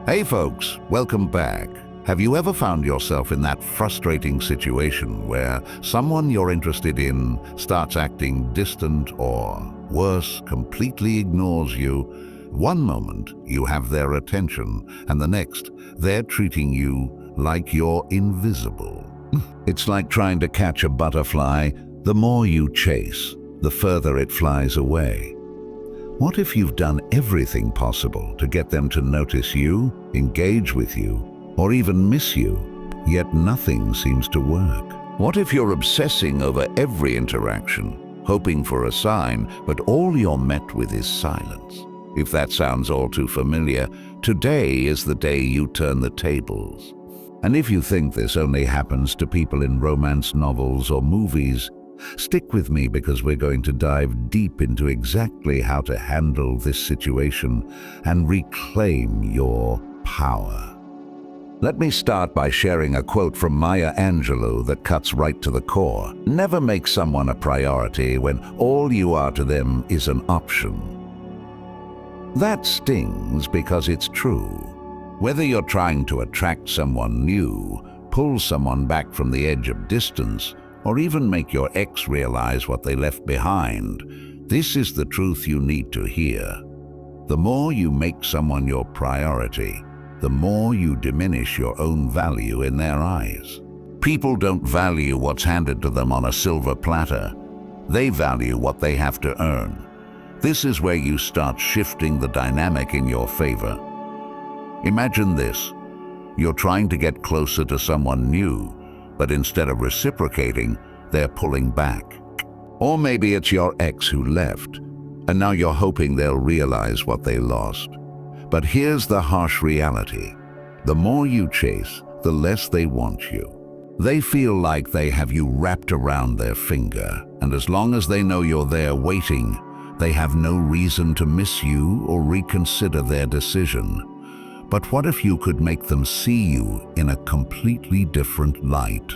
Hey folks, welcome back. Have you ever found yourself in that frustrating situation where someone you're interested in starts acting distant or, worse, completely ignores you? One moment you have their attention and the next they're treating you like you're invisible. It's like trying to catch a butterfly. The more you chase, the further it flies away. What if you've done everything possible to get them to notice you, engage with you, or even miss you, yet nothing seems to work? What if you're obsessing over every interaction, hoping for a sign, but all you're met with is silence? If that sounds all too familiar, today is the day you turn the tables. And if you think this only happens to people in romance novels or movies, stick with me because we're going to dive deep into exactly how to handle this situation and reclaim your power. Let me start by sharing a quote from Maya Angelou that cuts right to the core. Never make someone a priority when all you are to them is an option. That stings because it's true. Whether you're trying to attract someone new, pull someone back from the edge of distance, or even make your ex realize what they left behind, this is the truth you need to hear. The more you make someone your priority, the more you diminish your own value in their eyes. People don't value what's handed to them on a silver platter. They value what they have to earn. This is where you start shifting the dynamic in your favor. Imagine this. You're trying to get closer to someone new, but instead of reciprocating, they're pulling back. Or maybe it's your ex who left, and now you're hoping they'll realize what they lost. But here's the harsh reality. The more you chase, the less they want you. They feel like they have you wrapped around their finger, and as long as they know you're there waiting, they have no reason to miss you or reconsider their decision. But what if you could make them see you in a completely different light?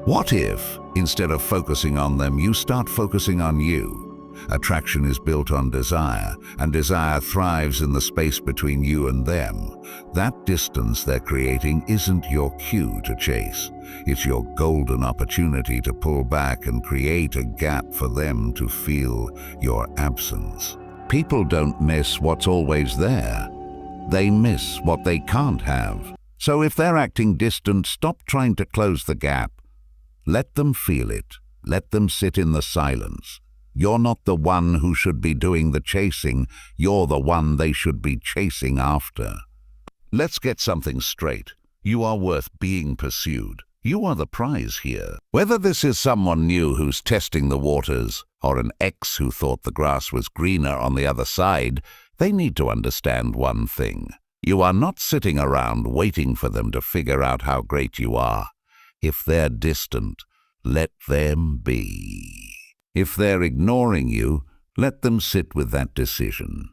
What if, instead of focusing on them, you start focusing on you? Attraction is built on desire, and desire thrives in the space between you and them. That distance they're creating isn't your cue to chase. It's your golden opportunity to pull back and create a gap for them to feel your absence. People don't miss what's always there. They miss what they can't have. So if they're acting distant, stop trying to close the gap. Let them feel it. Let them sit in the silence. You're not the one who should be doing the chasing. You're the one they should be chasing after. Let's get something straight. You are worth being pursued. You are the prize here. Whether this is someone new who's testing the waters, or an ex who thought the grass was greener on the other side, they need to understand one thing. You are not sitting around waiting for them to figure out how great you are. If they're distant, let them be. If they're ignoring you, let them sit with that decision.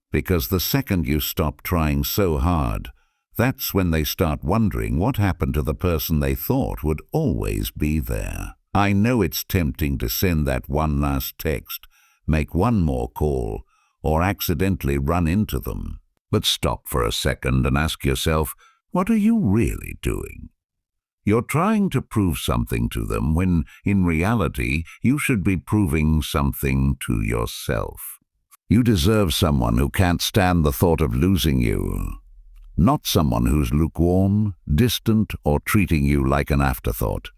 Because the second you stop trying so hard, that's when they start wondering what happened to the person they thought would always be there. I know it's tempting to send that one last text, make one more call, or accidentally run into them. But stop for a second and ask yourself, what are you really doing? You're trying to prove something to them when, in reality, you should be proving something to yourself. You deserve someone who can't stand the thought of losing you, not someone who's lukewarm, distant, or treating you like an afterthought.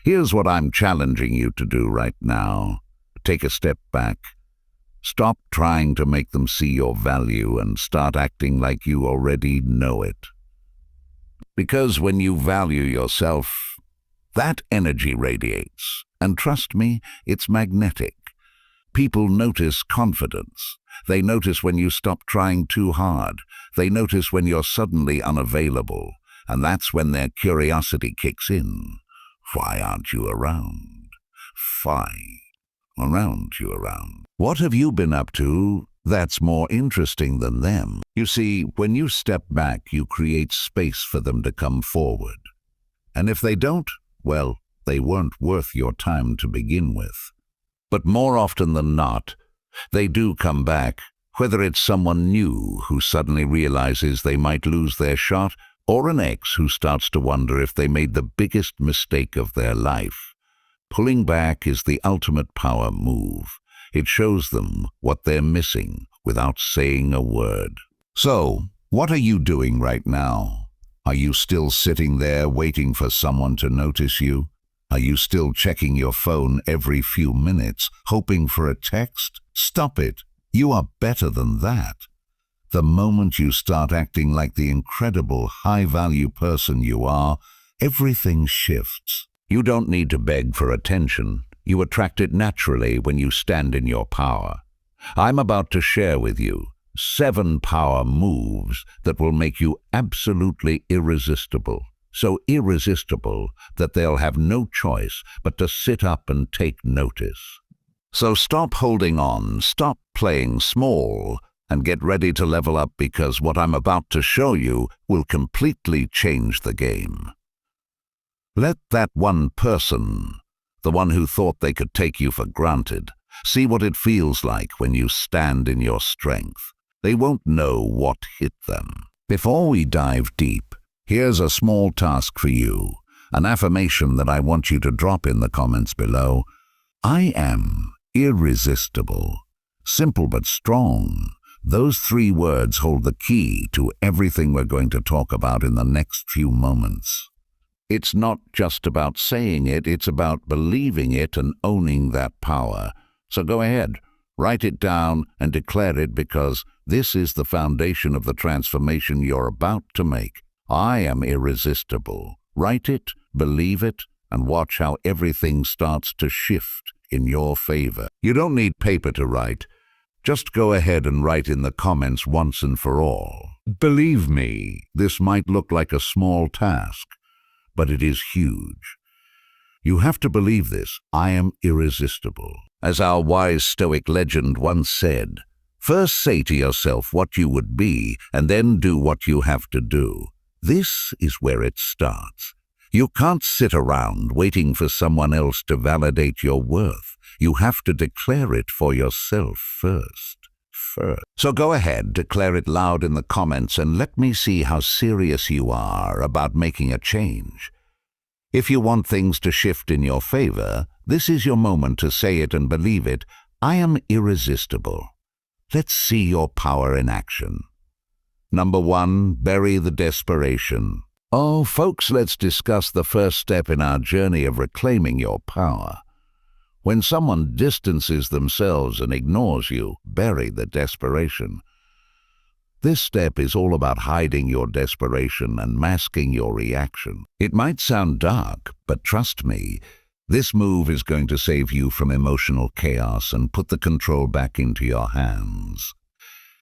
Here's what I'm challenging you to do right now. Take a step back. Stop trying to make them see your value and start acting like you already know it. Because when you value yourself, that energy radiates. And trust me, it's magnetic. People notice confidence. They notice when you stop trying too hard. They notice when you're suddenly unavailable. And that's when their curiosity kicks in. Why aren't you around? Why aren't you around? What have you been up to that's more interesting than them? You see, when you step back, you create space for them to come forward. And if they don't, well, they weren't worth your time to begin with. But more often than not, they do come back, Whether it's someone new who suddenly realizes they might lose their shot, or an ex who starts to wonder if they made the biggest mistake of their life, pulling back is the ultimate power move. It shows them what they're missing without saying a word. So, what are you doing right now? Are you still sitting there waiting for someone to notice you? Are you still checking your phone every few minutes, hoping for a text? Stop it. You are better than that. The moment you start acting like the incredible, high-value person you are, everything shifts. You don't need to beg for attention. You attract it naturally when you stand in your power. I'm about to share with you 7 power moves that will make you absolutely irresistible. So irresistible that they'll have no choice but to sit up and take notice. So stop holding on, stop playing small, and get ready to level up, because what I'm about to show you will completely change the game. Let that one person, the one who thought they could take you for granted, see what it feels like when you stand in your strength. They won't know what hit them. Before we dive deep, here's a small task for you, an affirmation that I want you to drop in the comments below. I am irresistible. Simple but strong. Those 3 words hold the key to everything we're going to talk about in the next few moments. It's not just about saying it, it's about believing it and owning that power. So go ahead, write it down and declare it, because this is the foundation of the transformation you're about to make. I am irresistible. Write it, believe it, and watch how everything starts to shift in your favor. You don't need paper to write. Just go ahead and write in the comments once and for all. Believe me, this might look like a small task, but it is huge. You have to believe this. I am irresistible. As our wise Stoic legend once said, first say to yourself what you would be, and then do what you have to do. This is where it starts. You can't sit around waiting for someone else to validate your worth. You have to declare it for yourself first. So go ahead, declare it loud in the comments, and let me see how serious you are about making a change. If you want things to shift in your favor, this is your moment to say it and believe it. I am irresistible. Let's see your power in action. Number 1, bury the desperation. Oh, folks, let's discuss the first step in our journey of reclaiming your power. When someone distances themselves and ignores you, bury the desperation. This step is all about hiding your desperation and masking your reaction. It might sound dark, but trust me, this move is going to save you from emotional chaos and put the control back into your hands.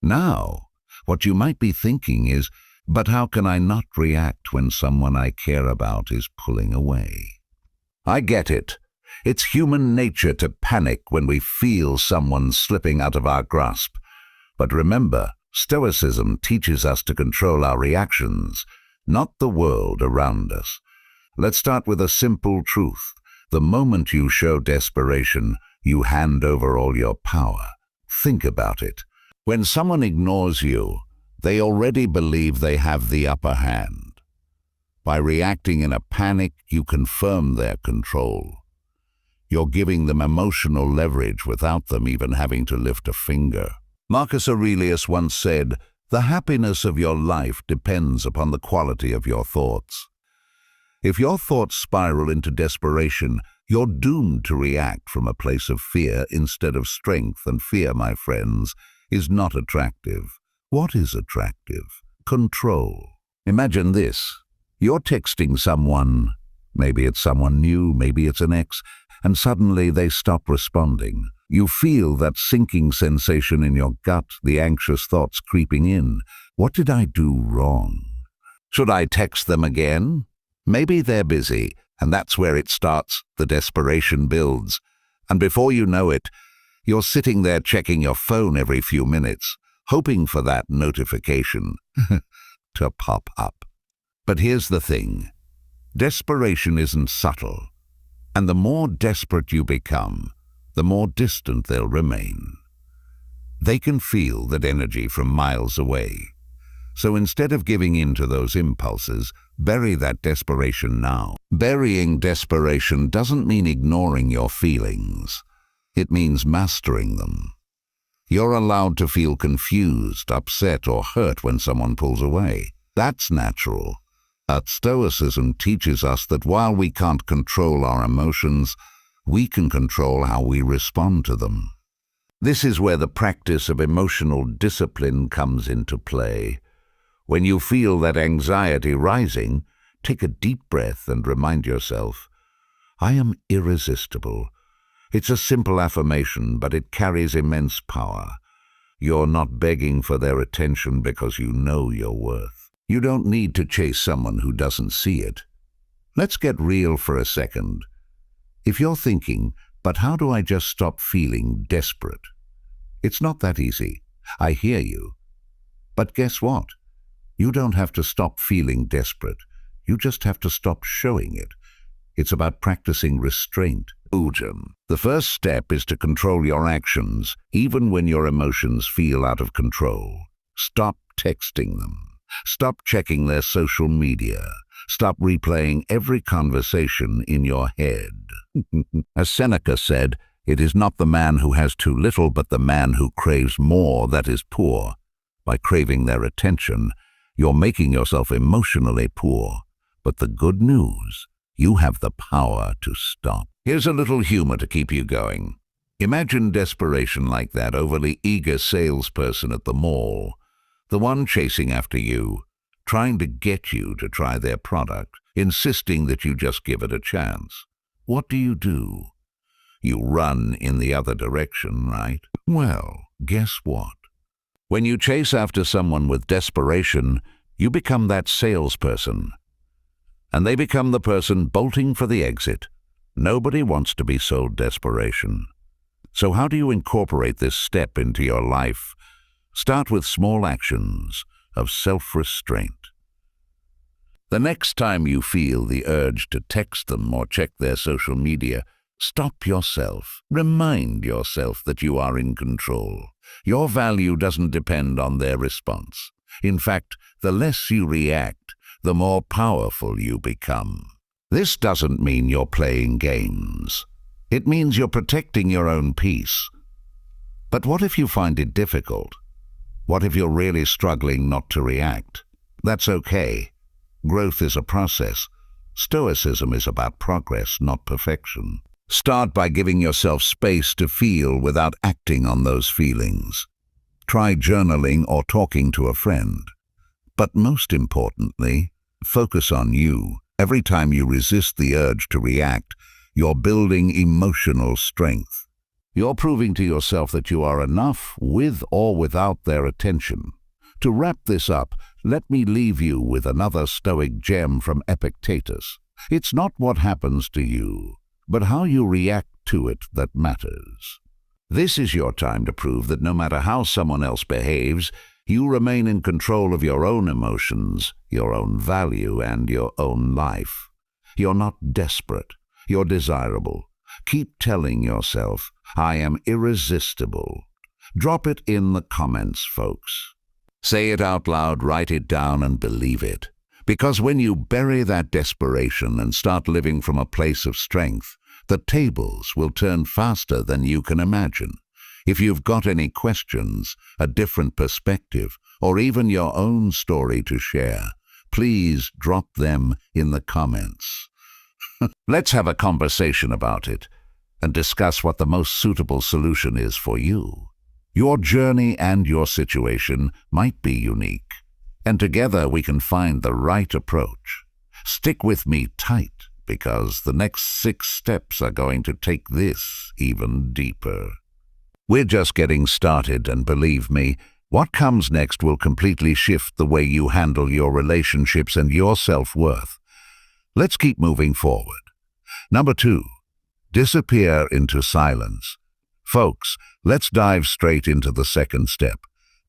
Now, what you might be thinking is, but how can I not react when someone I care about is pulling away? I get it. It's human nature to panic when we feel someone slipping out of our grasp. But remember, Stoicism teaches us to control our reactions, not the world around us. Let's start with a simple truth. The moment you show desperation, you hand over all your power. Think about it. When someone ignores you, they already believe they have the upper hand. By reacting in a panic, you confirm their control. You're giving them emotional leverage without them even having to lift a finger. Marcus Aurelius once said, "The happiness of your life depends upon the quality of your thoughts." If your thoughts spiral into desperation, you're doomed to react from a place of fear instead of strength, and fear, my friends, is not attractive. What is attractive? Control. Imagine this. You're texting someone, maybe it's someone new, maybe it's an ex, and suddenly they stop responding. You feel that sinking sensation in your gut, the anxious thoughts creeping in. What did I do wrong? Should I text them again? Maybe they're busy, and that's where it starts. The desperation builds. And before you know it, you're sitting there checking your phone every few minutes, hoping for that notification to pop up. But here's the thing. Desperation isn't subtle. And the more desperate you become, the more distant they'll remain. They can feel that energy from miles away. So instead of giving in to those impulses, bury that desperation now. Burying desperation doesn't mean ignoring your feelings. It means mastering them. You're allowed to feel confused, upset, or hurt when someone pulls away. That's natural. Stoicism teaches us that while we can't control our emotions, we can control how we respond to them. This is where the practice of emotional discipline comes into play. When you feel that anxiety rising, take a deep breath and remind yourself, I am irresistible. It's a simple affirmation, but it carries immense power. You're not begging for their attention because you know your worth. You don't need to chase someone who doesn't see it. Let's get real for a second. If you're thinking, but how do I just stop feeling desperate? It's not that easy. I hear you. But guess what? You don't have to stop feeling desperate. You just have to stop showing it. It's about practicing restraint. The first step is to control your actions, even when your emotions feel out of control. Stop texting them. Stop checking their social media. Stop replaying every conversation in your head. As Seneca said, it is not the man who has too little, but the man who craves more that is poor. By craving their attention, you're making yourself emotionally poor. But the good news, you have the power to stop. Here's a little humor to keep you going. Imagine desperation like that overly eager salesperson at the mall, the one chasing after you, trying to get you to try their product, insisting that you just give it a chance. What do? You run in the other direction, right? Well, guess what? When you chase after someone with desperation, you become that salesperson. And they become the person bolting for the exit. Nobody wants to be sold desperation. So how do you incorporate this step into your life? Start with small actions of self-restraint. The next time you feel the urge to text them or check their social media, stop yourself. Remind yourself that you are in control. Your value doesn't depend on their response. In fact, the less you react, the more powerful you become. This doesn't mean you're playing games. It means you're protecting your own peace. But what if you find it difficult? What if you're really struggling not to react? That's okay. Growth is a process. Stoicism is about progress, not perfection. Start by giving yourself space to feel without acting on those feelings. Try journaling or talking to a friend. But most importantly, focus on you. Every time you resist the urge to react, you're building emotional strength. You're proving to yourself that you are enough with or without their attention. To wrap this up, let me leave you with another Stoic gem from Epictetus. It's not what happens to you, but how you react to it that matters. This is your time to prove that no matter how someone else behaves, you remain in control of your own emotions, your own value, and your own life. You're not desperate. You're desirable. Keep telling yourself, I am irresistible. Drop it in the comments, folks. Say it out loud, write it down, and believe it. Because when you bury that desperation and start living from a place of strength, the tables will turn faster than you can imagine. If you've got any questions, a different perspective, or even your own story to share, please drop them in the comments. Let's have a conversation about it and discuss what the most suitable solution is for you. Your journey and your situation might be unique, and together we can find the right approach. Stick with me tight, because the next 6 steps are going to take this even deeper. We're just getting started, and believe me, what comes next will completely shift the way you handle your relationships and your self-worth. Let's keep moving forward. Number 2, disappear into silence. Folks, let's dive straight into the second step.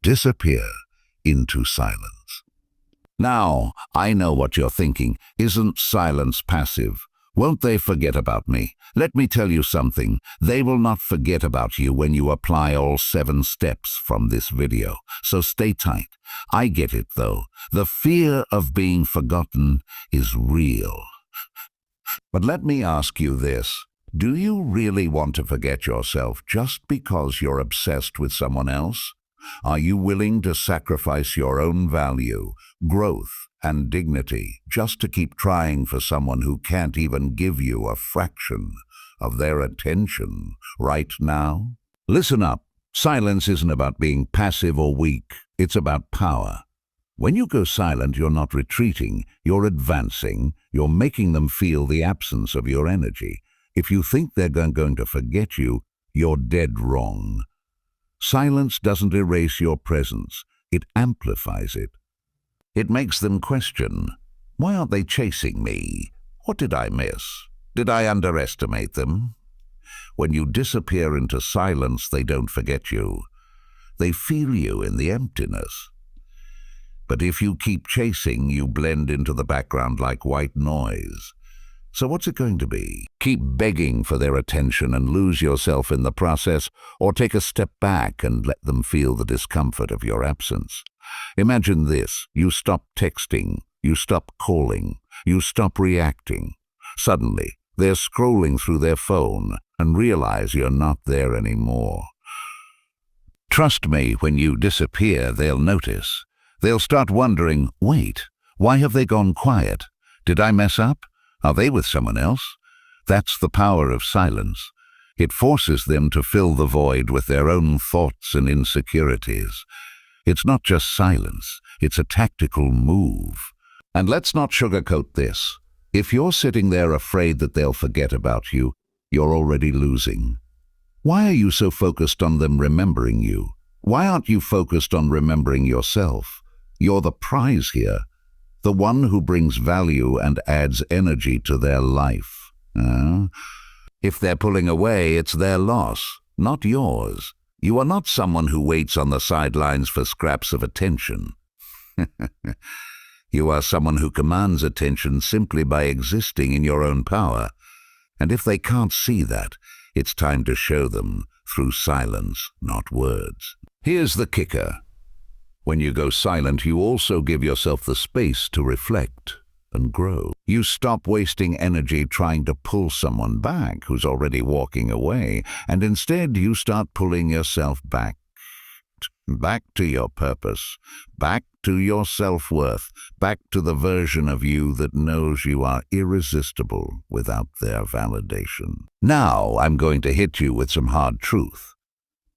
Disappear into silence. Now, I know what you're thinking. Isn't silence passive? Won't they forget about me? Let me tell you something. They will not forget about you when you apply all 7 steps from this video. So stay tight. I get it though. The fear of being forgotten is real. But let me ask you this. Do you really want to forget yourself just because you're obsessed with someone else? Are you willing to sacrifice your own value, growth, and dignity just to keep trying for someone who can't even give you a fraction of their attention right now? Listen up. Silence isn't about being passive or weak. It's about power. When you go silent, you're not retreating, you're advancing, you're making them feel the absence of your energy. If you think they're going to forget you, you're dead wrong. Silence doesn't erase your presence, it amplifies it. It makes them question, why aren't they chasing me? What did I miss? Did I underestimate them? When you disappear into silence, they don't forget you. They feel you in the emptiness. But if you keep chasing, you blend into the background like white noise. So what's it going to be? Keep begging for their attention and lose yourself in the process, or take a step back and let them feel the discomfort of your absence. Imagine this. You stop texting, you stop calling, you stop reacting. Suddenly, they're scrolling through their phone and realize you're not there anymore. Trust me, when you disappear, they'll notice. They'll start wondering, wait, why have they gone quiet? Did I mess up? Are they with someone else? That's the power of silence. It forces them to fill the void with their own thoughts and insecurities. It's not just silence, it's a tactical move. And let's not sugarcoat this. If you're sitting there afraid that they'll forget about you, you're already losing. Why are you so focused on them remembering you? Why aren't you focused on remembering yourself? You're the prize here. The one who brings value and adds energy to their life. If they're pulling away, it's their loss, not yours. You are not someone who waits on the sidelines for scraps of attention. You are someone who commands attention simply by existing in your own power. And if they can't see that, it's time to show them through silence, not words. Here's the kicker. When you go silent, you also give yourself the space to reflect and grow. You stop wasting energy trying to pull someone back who's already walking away, and instead you start pulling yourself back to your purpose, back to your self-worth, back to the version of you that knows you are irresistible without their validation. Now I'm going to hit you with some hard truth.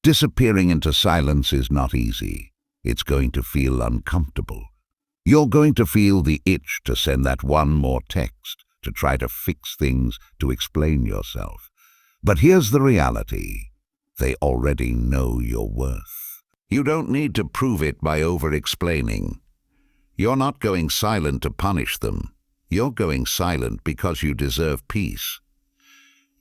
Disappearing into silence is not easy. It's going to feel uncomfortable. You're going to feel the itch to send that one more text, to try to fix things, to explain yourself. But here's the reality. They already know your worth. You don't need to prove it by over-explaining. You're not going silent to punish them. You're going silent because you deserve peace.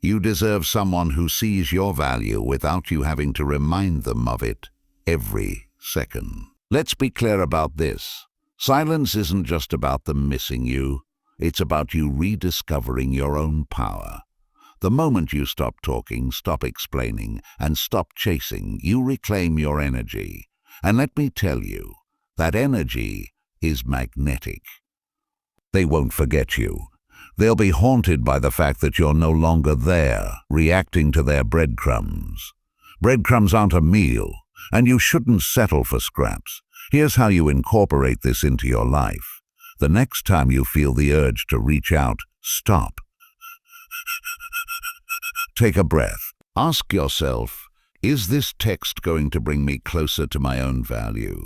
You deserve someone who sees your value without you having to remind them of it every second. Let's be clear about this. Silence isn't just about them missing you. It's about you rediscovering your own power. The moment you stop talking, stop explaining, and stop chasing, you reclaim your energy. And let me tell you, that energy is magnetic. They won't forget you. They'll be haunted by the fact that you're no longer there, reacting to their breadcrumbs. Breadcrumbs aren't a meal, and you shouldn't settle for scraps. Here's how you incorporate this into your life. The next time you feel the urge to reach out, stop. Take a breath. Ask yourself, is this text going to bring me closer to my own value?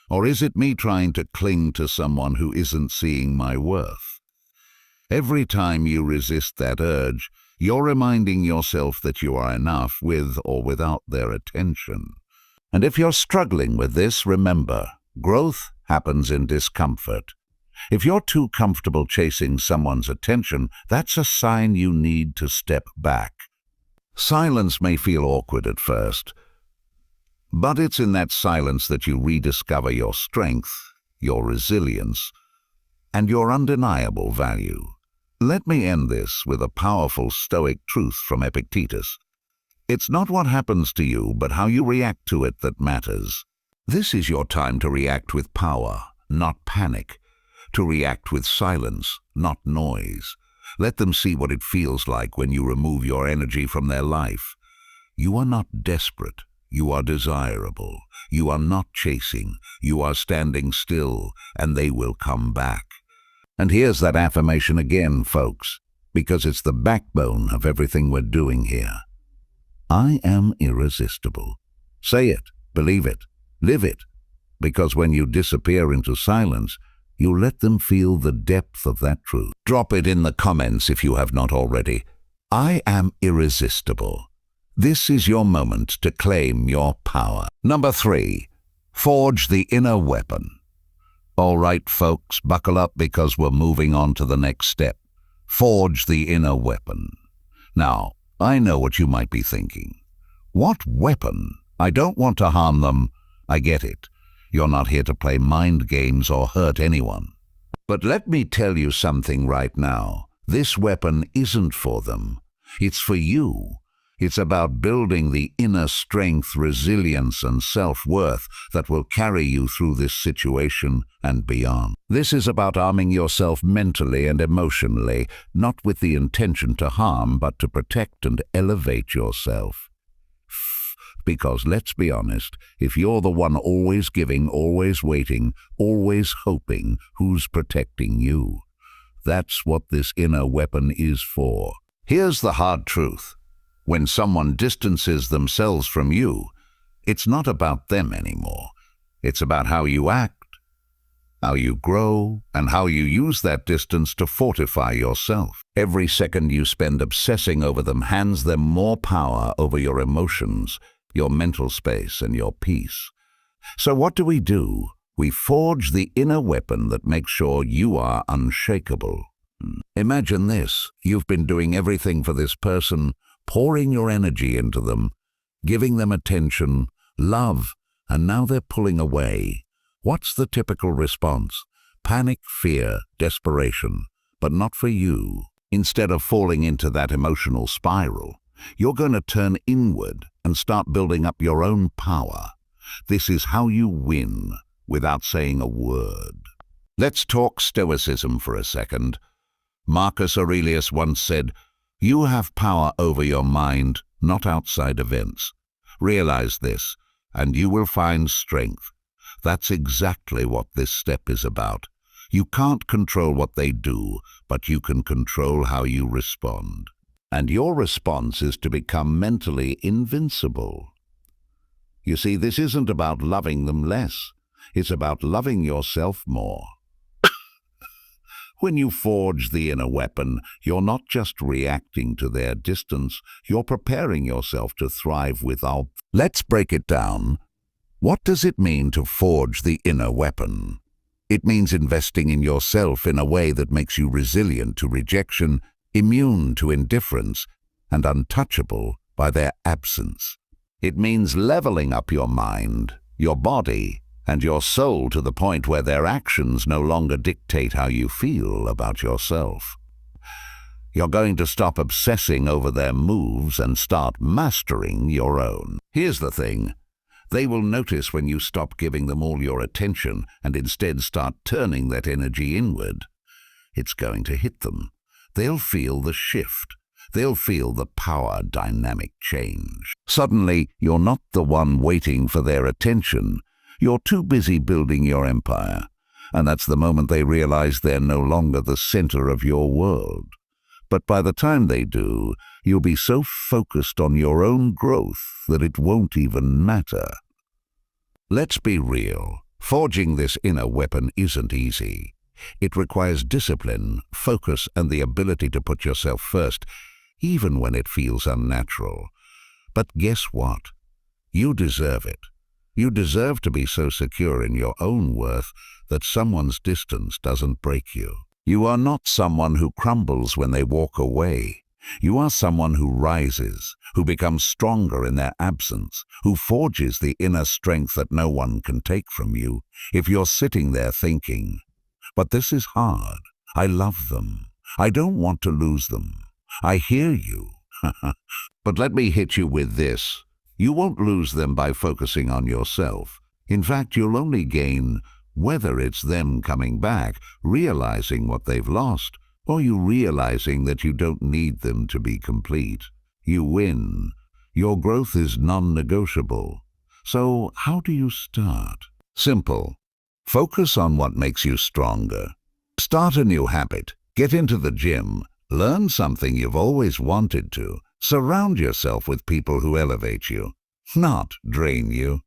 Or is it me trying to cling to someone who isn't seeing my worth? Every time you resist that urge, you're reminding yourself that you are enough with or without their attention. And if you're struggling with this, remember, growth happens in discomfort. If you're too comfortable chasing someone's attention, that's a sign you need to step back. Silence may feel awkward at first, but it's in that silence that you rediscover your strength, your resilience, and your undeniable value. Let me end this with a powerful Stoic truth from Epictetus. It's not what happens to you, but how you react to it that matters. This is your time to react with power, not panic. To react with silence, not noise. Let them see what it feels like when you remove your energy from their life. You are not desperate. You are desirable. You are not chasing. You are standing still, and they will come back. And here's that affirmation again, folks, because it's the backbone of everything we're doing here. I am irresistible. Say it, believe it, live it, because when you disappear into silence, you let them feel the depth of that truth. Drop it in the comments if you have not already. I am irresistible. This is your moment to claim your power. Number 3, forge the inner weapon. All right, folks, buckle up because we're moving on to the next step. Forge the inner weapon. Now, I know what you might be thinking. What weapon? I don't want to harm them. I get it. You're not here to play mind games or hurt anyone. But let me tell you something right now. This weapon isn't for them. It's for you. It's about building the inner strength, resilience, and self-worth that will carry you through this situation and beyond. This is about arming yourself mentally and emotionally, not with the intention to harm, but to protect and elevate yourself. Because let's be honest, if you're the one always giving, always waiting, always hoping, who's protecting you? That's what this inner weapon is for. Here's the hard truth. When someone distances themselves from you, it's not about them anymore. It's about how you act, how you grow, and how you use that distance to fortify yourself. Every second you spend obsessing over them hands them more power over your emotions, your mental space, and your peace. So what do? We forge the inner weapon that makes sure you are unshakable. Imagine this. You've been doing everything for this person, pouring your energy into them, giving them attention, love, and now they're pulling away. What's the typical response? Panic, fear, desperation, but not for you. Instead of falling into that emotional spiral, you're going to turn inward and start building up your own power. This is how you win without saying a word. Let's talk Stoicism for a second. Marcus Aurelius once said, "You have power over your mind, not outside events. Realize this, and you will find strength." That's exactly what this step is about. You can't control what they do, but you can control how you respond. And your response is to become mentally invincible. You see, this isn't about loving them less. It's about loving yourself more. When you forge the inner weapon, you're not just reacting to their distance, you're preparing yourself to thrive without. Let's break it down. What does it mean to forge the inner weapon? It means investing in yourself in a way that makes you resilient to rejection, immune to indifference, and untouchable by their absence. It means leveling up your mind, your body, and your soul to the point where their actions no longer dictate how you feel about yourself. You're going to stop obsessing over their moves and start mastering your own. Here's the thing. They will notice when you stop giving them all your attention and instead start turning that energy inward. It's going to hit them. They'll feel the shift. They'll feel the power dynamic change. Suddenly, you're not the one waiting for their attention. You're too busy building your empire, and that's the moment they realize they're no longer the center of your world. But by the time they do, you'll be so focused on your own growth that it won't even matter. Let's be real. Forging this inner weapon isn't easy. It requires discipline, focus, and the ability to put yourself first, even when it feels unnatural. But guess what? You deserve it. You deserve to be so secure in your own worth that someone's distance doesn't break you. You are not someone who crumbles when they walk away. You are someone who rises, who becomes stronger in their absence, who forges the inner strength that no one can take from you. If you're sitting there thinking, "But this is hard. I love them. I don't want to lose them. I hear you. But let me hit you with this. You won't lose them by focusing on yourself. In fact, you'll only gain whether it's them coming back, realizing what they've lost, or you realizing that you don't need them to be complete. You win. Your growth is non-negotiable. So how do you start? Simple. Focus on what makes you stronger. Start a new habit. Get into the gym. Learn something you've always wanted to. Surround yourself with people who elevate you, not drain you.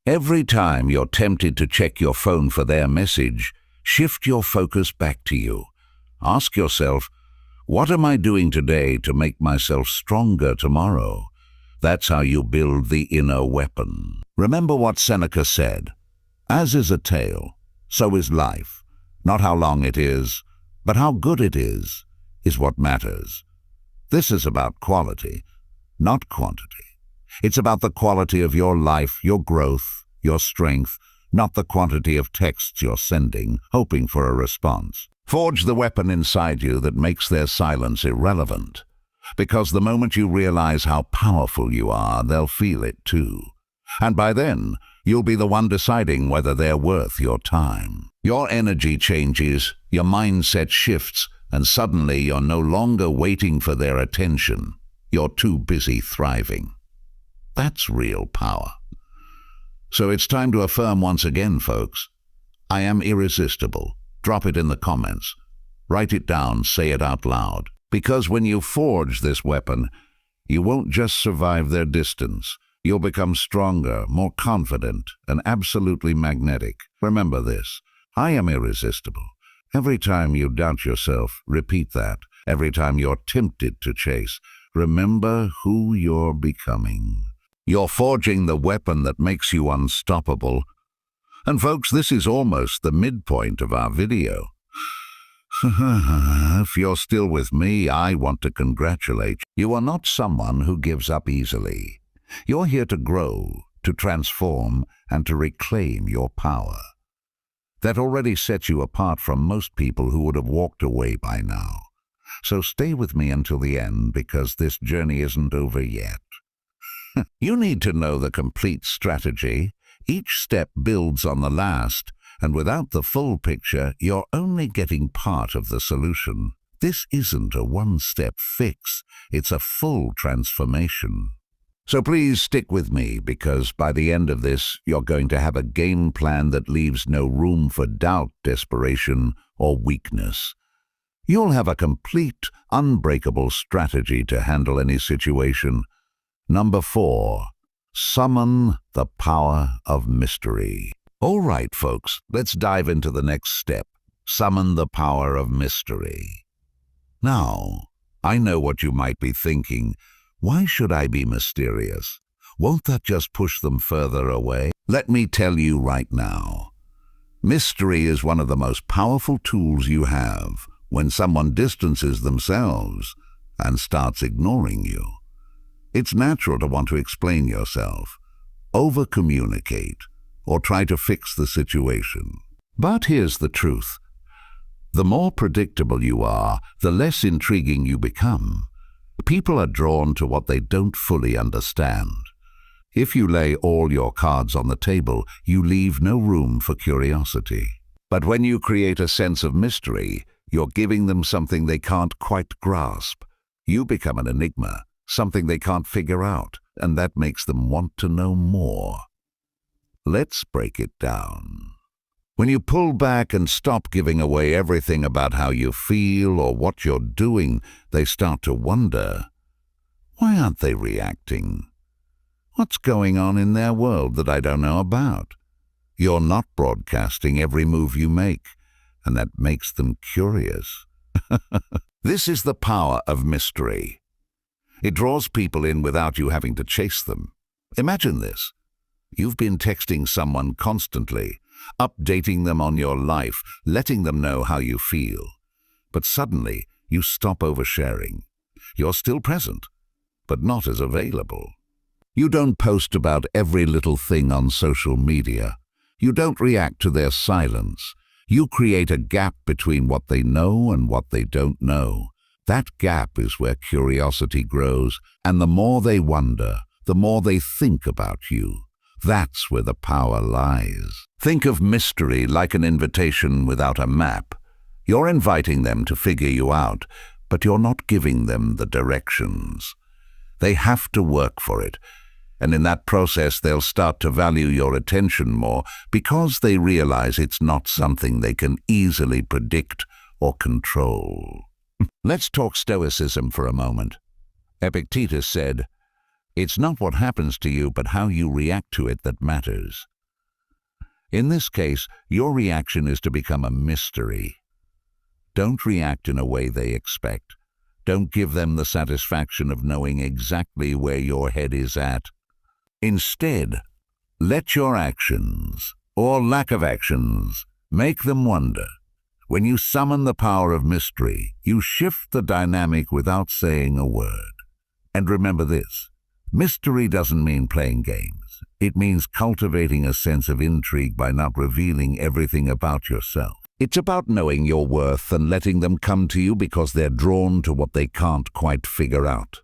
Every time you're tempted to check your phone for their message, shift your focus back to you. Ask yourself, what am I doing today to make myself stronger tomorrow? That's how you build the inner weapon. Remember what Seneca said, as is a tale, so is life. Not how long it is, but how good it is what matters. This is about quality, not quantity. It's about the quality of your life, your growth, your strength, not the quantity of texts you're sending, hoping for a response. Forge the weapon inside you that makes their silence irrelevant. Because the moment you realize how powerful you are, they'll feel it too. And by then, you'll be the one deciding whether they're worth your time. Your energy changes, your mindset shifts, and suddenly you're no longer waiting for their attention. You're too busy thriving. That's real power. So it's time to affirm once again, folks. I am irresistible. Drop it in the comments. Write it down, say it out loud. Because when you forge this weapon, you won't just survive their distance. You'll become stronger, more confident, and absolutely magnetic. Remember this. I am irresistible. Every time you doubt yourself, repeat that. Every time you're tempted to chase, remember who you're becoming. You're forging the weapon that makes you unstoppable. And folks, this is almost the midpoint of our video. If you're still with me, I want to congratulate you. You are not someone who gives up easily. You're here to grow, to transform, and to reclaim your power. That already sets you apart from most people who would have walked away by now. So stay with me until the end, because this journey isn't over yet. You need to know the complete strategy. Each step builds on the last, and without the full picture, you're only getting part of the solution. This isn't a one-step fix, it's a full transformation. So please stick with me, because by the end of this, you're going to have a game plan that leaves no room for doubt, desperation, or weakness. You'll have a complete, unbreakable strategy to handle any situation. Number 4, summon the power of mystery. All right, folks, let's dive into the next step. Summon the power of mystery. Now, I know what you might be thinking. Why should I be mysterious? Won't that just push them further away? Let me tell you right now. Mystery is one of the most powerful tools you have when someone distances themselves and starts ignoring you. It's natural to want to explain yourself, over-communicate, or try to fix the situation. But here's the truth. The more predictable you are, the less intriguing you become. People are drawn to what they don't fully understand. If you lay all your cards on the table, you leave no room for curiosity. But when you create a sense of mystery, you're giving them something they can't quite grasp. You become an enigma, something they can't figure out, and that makes them want to know more. Let's break it down. When you pull back and stop giving away everything about how you feel or what you're doing, they start to wonder, why aren't they reacting? What's going on in their world that I don't know about? You're not broadcasting every move you make, and that makes them curious. This is the power of mystery. It draws people in without you having to chase them. Imagine this. You've been texting someone constantly, updating them on your life, letting them know how you feel. But suddenly, you stop oversharing. You're still present, but not as available. You don't post about every little thing on social media. You don't react to their silence. You create a gap between what they know and what they don't know. That gap is where curiosity grows, and the more they wonder, the more they think about you. That's where the power lies. Think of mystery like an invitation without a map. You're inviting them to figure you out, but you're not giving them the directions. They have to work for it, and in that process they'll start to value your attention more because they realize it's not something they can easily predict or control. Let's talk Stoicism for a moment. Epictetus said, "It's not what happens to you, but how you react to it that matters." In this case, your reaction is to become a mystery. Don't react in a way they expect. Don't give them the satisfaction of knowing exactly where your head is at. Instead, let your actions, or lack of actions, make them wonder. When you summon the power of mystery, you shift the dynamic without saying a word. And remember this, mystery doesn't mean playing games. It means cultivating a sense of intrigue by not revealing everything about yourself. It's about knowing your worth and letting them come to you because they're drawn to what they can't quite figure out.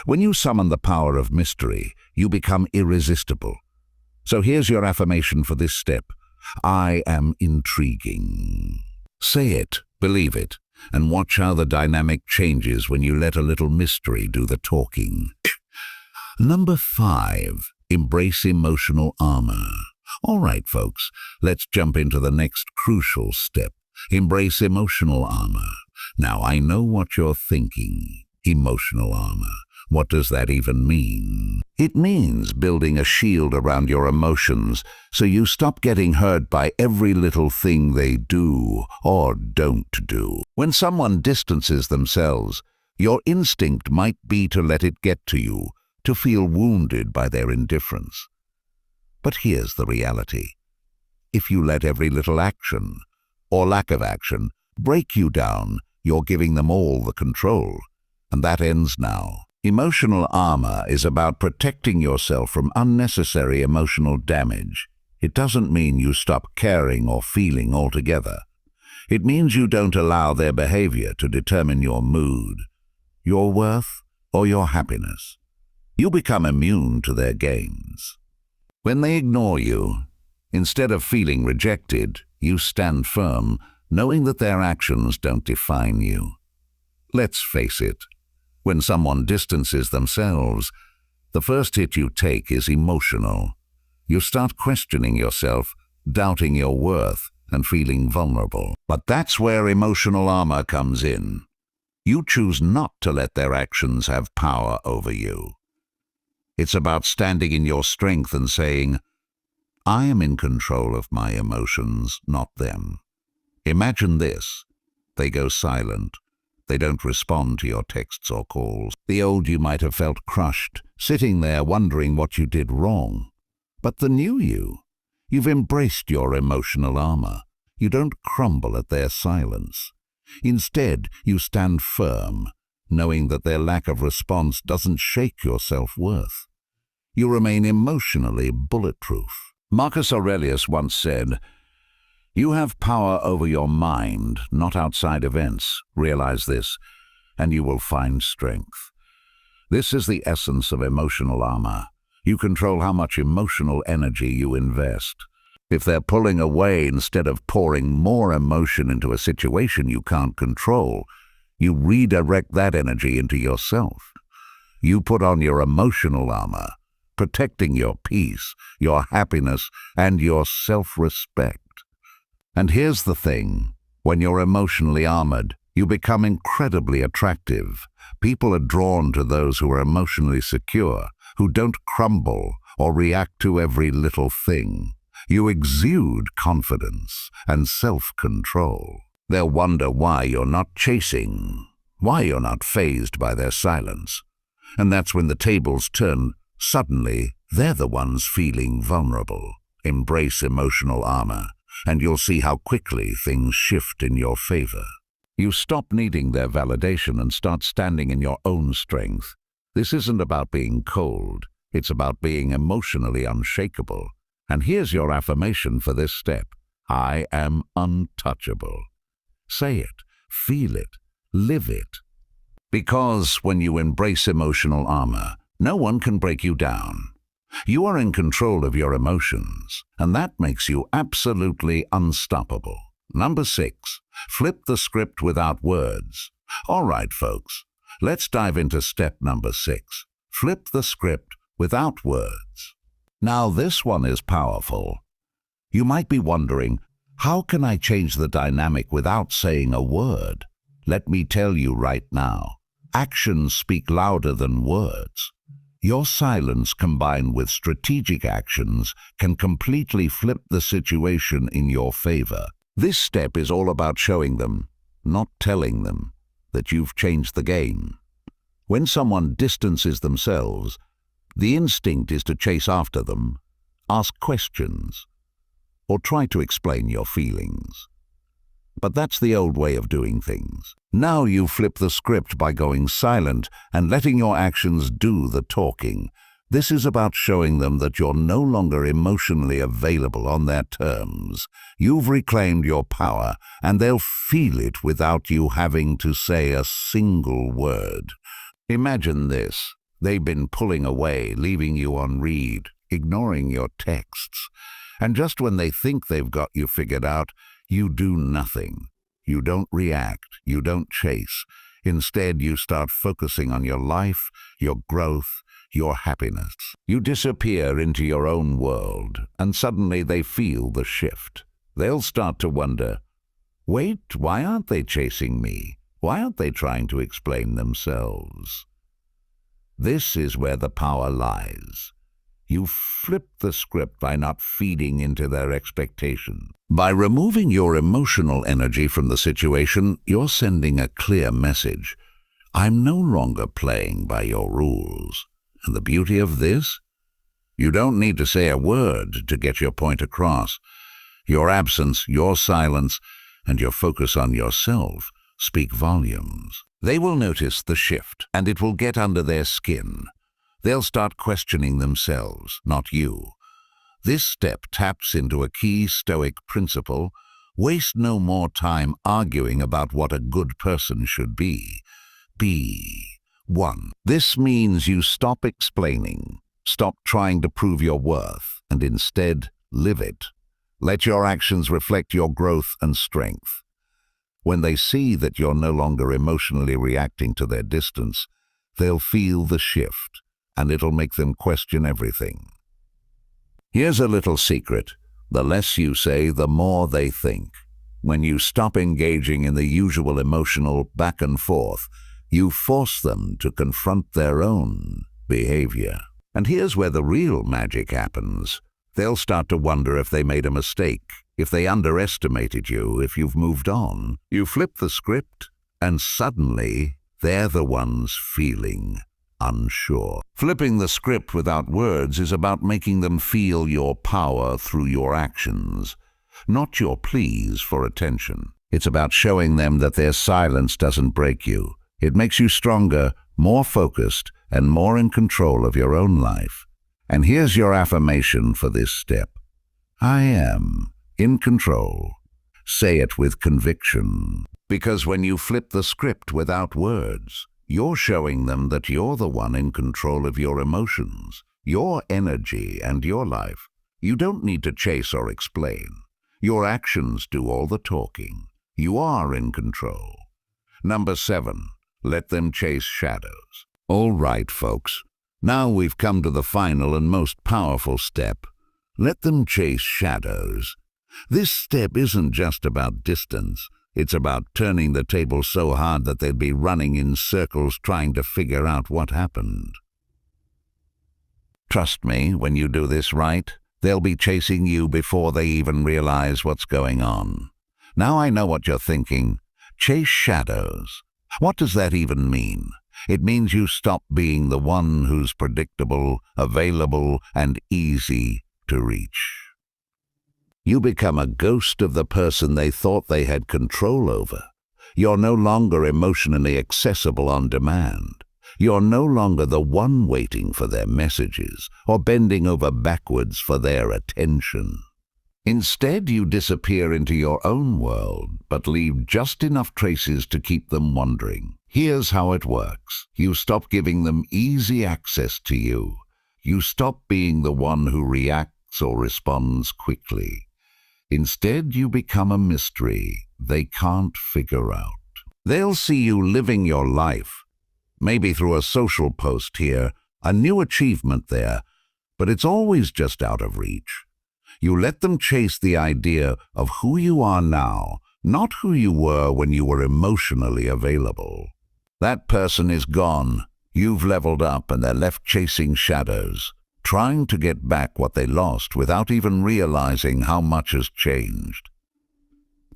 When you summon the power of mystery, you become irresistible. So here's your affirmation for this step. I am intriguing. Say it, believe it, and watch how the dynamic changes when you let a little mystery do the talking. Number 5, embrace emotional armor. All right, folks, let's jump into the next crucial step. Embrace emotional armor. Now, I know what you're thinking. Emotional armor. What does that even mean? It means building a shield around your emotions so you stop getting hurt by every little thing they do or don't do. When someone distances themselves, your instinct might be to let it get to you, to feel wounded by their indifference. But here's the reality. If you let every little action, or lack of action, break you down, you're giving them all the control. And that ends now. Emotional armor is about protecting yourself from unnecessary emotional damage. It doesn't mean you stop caring or feeling altogether. It means you don't allow their behavior to determine your mood, your worth, or your happiness. You become immune to their games. When they ignore you, instead of feeling rejected, you stand firm, knowing that their actions don't define you. Let's face it. When someone distances themselves, the first hit you take is emotional. You start questioning yourself, doubting your worth, and feeling vulnerable. But that's where emotional armor comes in. You choose not to let their actions have power over you. It's about standing in your strength and saying, I am in control of my emotions, not them. Imagine this. They go silent. They don't respond to your texts or calls. The old you might have felt crushed, sitting there wondering what you did wrong. But the new you, you've embraced your emotional armor. You don't crumble at their silence. Instead, you stand firm, knowing that their lack of response doesn't shake your self-worth. You remain emotionally bulletproof. Marcus Aurelius once said, "You have power over your mind, not outside events. Realize this, and you will find strength." This is the essence of emotional armor. You control how much emotional energy you invest. If they're pulling away instead of pouring more emotion into a situation you can't control, you redirect that energy into yourself. You put on your emotional armor, protecting your peace, your happiness, and your self-respect. And here's the thing, when you're emotionally armored, you become incredibly attractive. People are drawn to those who are emotionally secure, who don't crumble or react to every little thing. You exude confidence and self-control. They'll wonder why you're not chasing, why you're not fazed by their silence. And that's when the tables turn. Suddenly, they're the ones feeling vulnerable. Embrace emotional armor, and you'll see how quickly things shift in your favor. You stop needing their validation and start standing in your own strength. This isn't about being cold. It's about being emotionally unshakable. And here's your affirmation for this step. I am untouchable. Say it, feel it, live it. Because when you embrace emotional armor, no one can break you down. You are in control of your emotions, and that makes you absolutely unstoppable. Number 6, flip the script without words. All right, folks, let's dive into step number 6. Flip the script without words. Now this one is powerful. You might be wondering, how can I change the dynamic without saying a word? Let me tell you right now, actions speak louder than words. Your silence combined with strategic actions can completely flip the situation in your favor. This step is all about showing them, not telling them, that you've changed the game. When someone distances themselves, the instinct is to chase after them, ask questions, or try to explain your feelings. But that's the old way of doing things. Now you flip the script by going silent and letting your actions do the talking. This is about showing them that you're no longer emotionally available on their terms. You've reclaimed your power, and they'll feel it without you having to say a single word. Imagine this. They've been pulling away, leaving you on read, ignoring your texts. And just when they think they've got you figured out, you do nothing. You don't react. You don't chase. Instead, you start focusing on your life, your growth, your happiness. You disappear into your own world, and suddenly they feel the shift. They'll start to wonder, wait, why aren't they chasing me? Why aren't they trying to explain themselves? This is where the power lies. You flip the script by not feeding into their expectations. By removing your emotional energy from the situation, you're sending a clear message. I'm no longer playing by your rules. And the beauty of this? You don't need to say a word to get your point across. Your absence, your silence, and your focus on yourself speak volumes. They will notice the shift, and it will get under their skin. They'll start questioning themselves, not you. This step taps into a key Stoic principle: waste no more time arguing about what a good person should be. Be one. This means you stop explaining, stop trying to prove your worth, and instead live it. Let your actions reflect your growth and strength. When they see that you're no longer emotionally reacting to their distance, they'll feel the shift, and it'll make them question everything. Here's a little secret. The less you say, the more they think. When you stop engaging in the usual emotional back and forth, you force them to confront their own behavior. And here's where the real magic happens. They'll start to wonder if they made a mistake, if they underestimated you, if you've moved on. You flip the script, and suddenly they're the ones feeling unsure. Flipping the script without words is about making them feel your power through your actions, not your pleas for attention. It's about showing them that their silence doesn't break you. It makes you stronger, more focused, and more in control of your own life. And here's your affirmation for this step. I am in control. Say it with conviction. Because when you flip the script without words, you're showing them that you're the one in control of your emotions, your energy, and your life. You don't need to chase or explain. Your actions do all the talking. You are in control. Number 7. Let them chase shadows. All right, folks. Now we've come to the final and most powerful step. Let them chase shadows. This step isn't just about distance. It's about turning the table so hard that they'd be running in circles trying to figure out what happened. Trust me, when you do this right, they'll be chasing you before they even realize what's going on. Now I know what you're thinking. Chase shadows. What does that even mean? It means you stop being the one who's predictable, available, and easy to reach. You become a ghost of the person they thought they had control over. You're no longer emotionally accessible on demand. You're no longer the one waiting for their messages or bending over backwards for their attention. Instead, you disappear into your own world, but leave just enough traces to keep them wandering. Here's how it works. You stop giving them easy access to you. You stop being the one who reacts or responds quickly. Instead, you become a mystery they can't figure out. They'll see you living your life, maybe through a social post here, a new achievement there, but it's always just out of reach. You let them chase the idea of who you are now, not who you were when you were emotionally available. That person is gone. You've leveled up and they're left chasing shadows, trying to get back what they lost without even realizing how much has changed.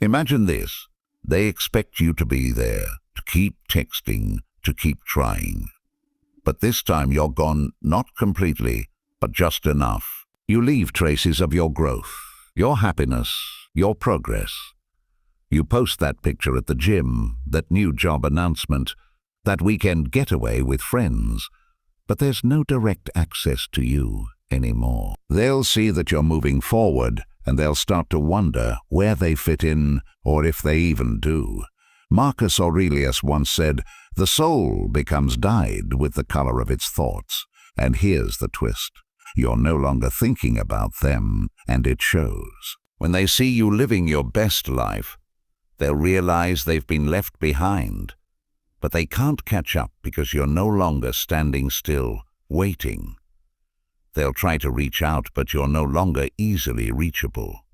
Imagine this. They expect you to be there, to keep texting, to keep trying. But this time you're gone, not completely, but just enough. You leave traces of your growth, your happiness, your progress. You post that picture at the gym, that new job announcement, that weekend getaway with friends, but there's no direct access to you anymore. They'll see that you're moving forward, and they'll start to wonder where they fit in, or if they even do. Marcus Aurelius once said, "The soul becomes dyed with the color of its thoughts." And here's the twist. You're no longer thinking about them, and it shows. When they see you living your best life, they'll realize they've been left behind. But they can't catch up because you're no longer standing still, waiting. They'll try to reach out, but you're no longer easily reachable.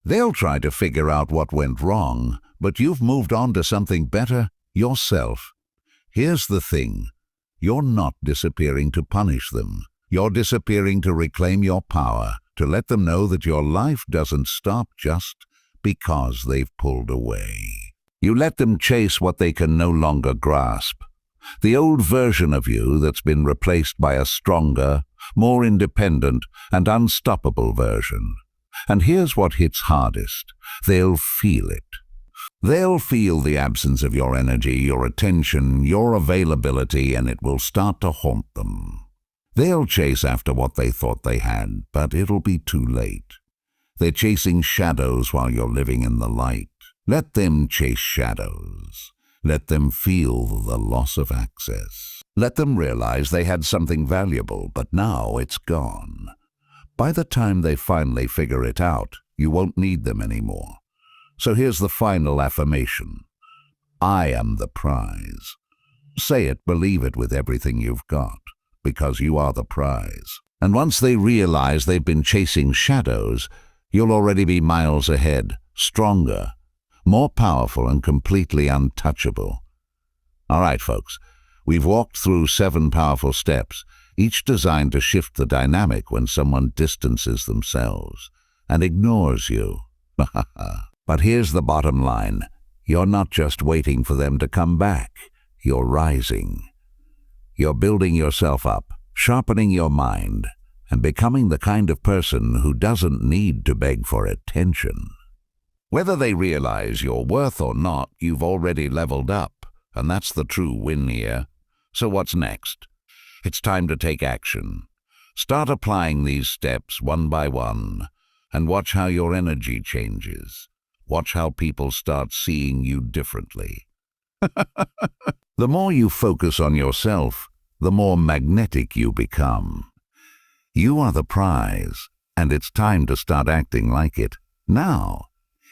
They'll try to figure out what went wrong, but you've moved on to something better, yourself. Here's the thing. You're not disappearing to punish them. You're disappearing to reclaim your power, to let them know that your life doesn't stop just because they've pulled away. You let them chase what they can no longer grasp. The old version of you that's been replaced by a stronger, more independent and unstoppable version. And here's what hits hardest. They'll feel it. They'll feel the absence of your energy, your attention, your availability, and it will start to haunt them. They'll chase after what they thought they had, but it'll be too late. They're chasing shadows while you're living in the light. Let them chase shadows. Let them feel the loss of access. Let them realize they had something valuable, but now it's gone. By the time they finally figure it out, you won't need them anymore. So here's the final affirmation. I am the prize. Say it, believe it with everything you've got, because you are the prize. And once they realize they've been chasing shadows, you'll already be miles ahead, stronger, more powerful and completely untouchable. All right, folks, we've walked through 7 powerful steps, each designed to shift the dynamic when someone distances themselves and ignores you. But here's the bottom line. You're not just waiting for them to come back. You're rising. You're building yourself up, sharpening your mind, and becoming the kind of person who doesn't need to beg for attention. Whether they realize your worth or not, you've already leveled up, and that's the true win here. So what's next? It's time to take action. Start applying these steps one by one, and watch how your energy changes. Watch how people start seeing you differently. The more you focus on yourself, the more magnetic you become. You are the prize, and it's time to start acting like it now.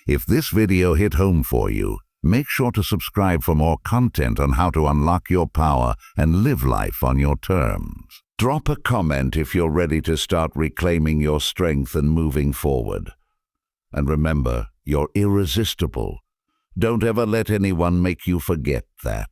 If this video hit home for you, make sure to subscribe for more content on how to unlock your power and live life on your terms. Drop a comment if you're ready to start reclaiming your strength and moving forward. And remember, you're irresistible. Don't ever let anyone make you forget that.